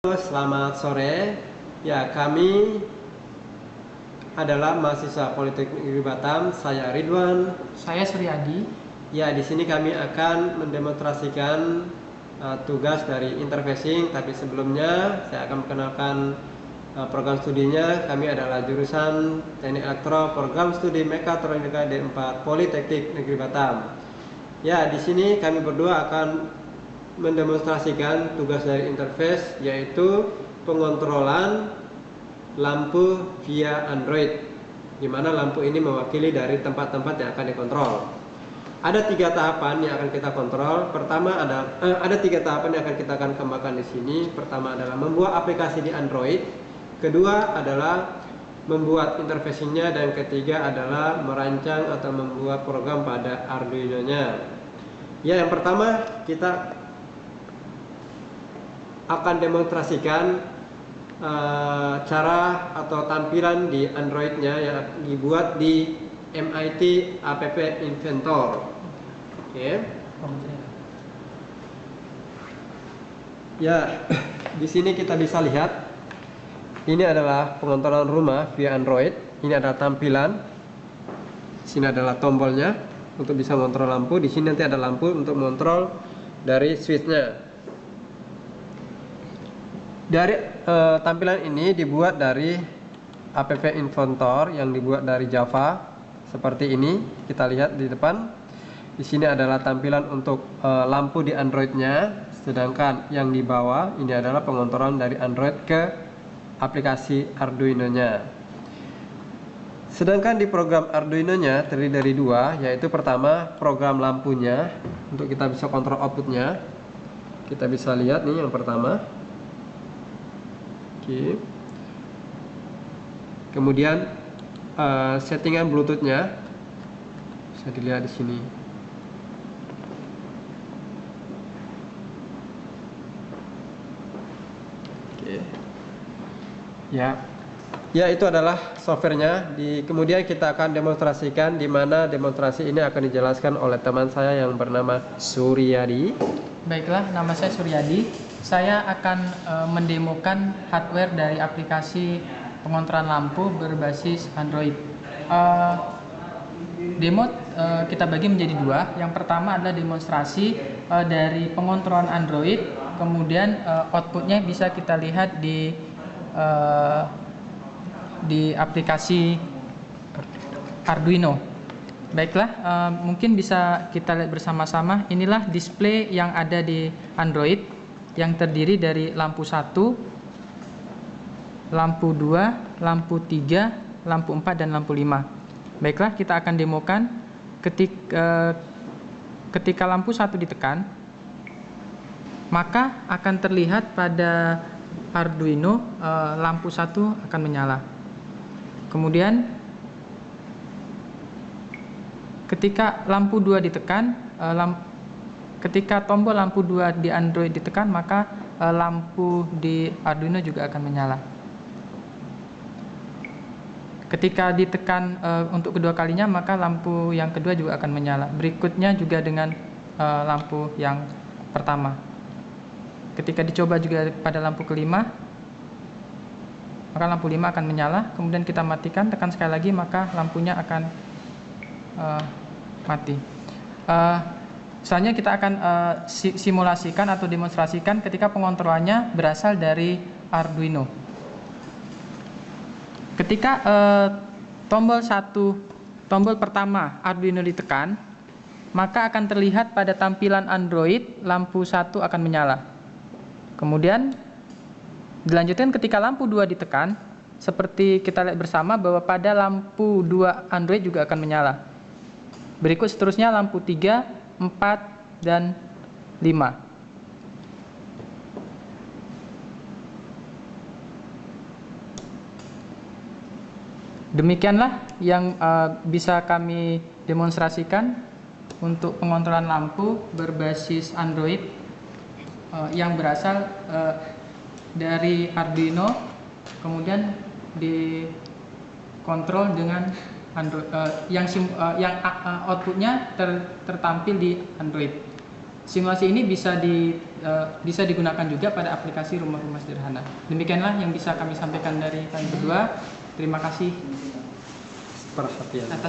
Selamat sore. Ya, kami adalah mahasiswa Politeknik Negeri Batam. Saya Ridwan. Saya Suryadi. Ya, di sini kami akan mendemonstrasikan tugas dari interfacing. Tapi sebelumnya saya akan memperkenalkan program studinya. Kami adalah jurusan Teknik Elektro, program studi Mekatronika D4 Politeknik Negeri Batam. Ya, di sini kami berdua akan mendemonstrasikan tugas dari interface, yaitu pengontrolan lampu via Android, di mana lampu ini mewakili dari tempat-tempat yang akan dikontrol. Ada 3 tahapan yang akan kita kontrol. Pertama ada 3 tahapan yang kita akan kembangkan di sini. Pertama adalah membuat aplikasi di Android, kedua adalah membuat interfacingnya, dan ketiga adalah merancang atau membuat program pada Arduino-nya. Ya, yang pertama kita akan demonstrasikan cara atau tampilan di Android-nya yang dibuat di MIT App Inventor. Oke. Ya, di sini kita bisa lihat ini adalah pengontrolan rumah via Android. Ini adalah tampilan. Di sini adalah tombolnya untuk bisa mengontrol lampu. Di sini nanti ada lampu untuk mengontrol dari switch-nya. Dari tampilan ini dibuat dari App Inventor yang dibuat dari Java seperti ini. Kita lihat di depan. Di sini adalah tampilan untuk lampu di Android-nya, sedangkan yang di bawah ini adalah pengontrolan dari Android ke aplikasi Arduino-nya. Sedangkan di program Arduino-nya terdiri dari 2, yaitu pertama program lampunya untuk kita bisa kontrol outputnya. Kita bisa lihat nih yang pertama. Kemudian settingan Bluetooth-nya bisa dilihat di sini. Ya, itu adalah softwarenya. Kemudian kita akan demonstrasikan, di mana demonstrasi ini akan dijelaskan oleh teman saya yang bernama Suryadi. Baiklah, nama saya Suryadi. Saya akan mendemokan hardware dari aplikasi pengontrolan lampu berbasis Android. Demo kita bagi menjadi 2. Yang pertama adalah demonstrasi dari pengontrolan Android. Kemudian outputnya bisa kita lihat di aplikasi Arduino. Baiklah, mungkin bisa kita lihat bersama-sama. Inilah display yang ada di Android, yang terdiri dari lampu 1, lampu 2, lampu 3, lampu 4, dan lampu 5. Baiklah, kita akan demokan. Ketika lampu 1 ditekan, maka akan terlihat pada Arduino lampu 1 akan menyala. Kemudian ketika lampu 2 ditekan, ketika tombol lampu 2 di Android ditekan, maka lampu di Arduino juga akan menyala. Ketika ditekan untuk kedua kalinya, maka lampu yang kedua juga akan menyala. Berikutnya juga dengan lampu yang pertama. Ketika dicoba juga pada lampu kelima, maka lampu 5 akan menyala. Kemudian kita matikan, tekan sekali lagi, maka lampunya akan mati. Selanjutnya kita akan simulasikan atau demonstrasikan ketika pengontrolannya berasal dari Arduino. Ketika tombol pertama Arduino ditekan, maka akan terlihat pada tampilan Android lampu 1 akan menyala. Kemudian dilanjutkan ketika lampu 2 ditekan, seperti kita lihat bersama bahwa pada lampu 2 Android juga akan menyala. Berikut seterusnya lampu 3, 4, dan 5. Demikianlah yang bisa kami demonstrasikan untuk pengontrolan lampu berbasis Android yang berasal dari Arduino, kemudian dikontrol dengan Android, yang outputnya tertampil di Android. Simulasi ini bisa digunakan juga pada aplikasi rumah-rumah sederhana. Demikianlah yang bisa kami sampaikan dari kami berdua. Terima kasih perhatian atas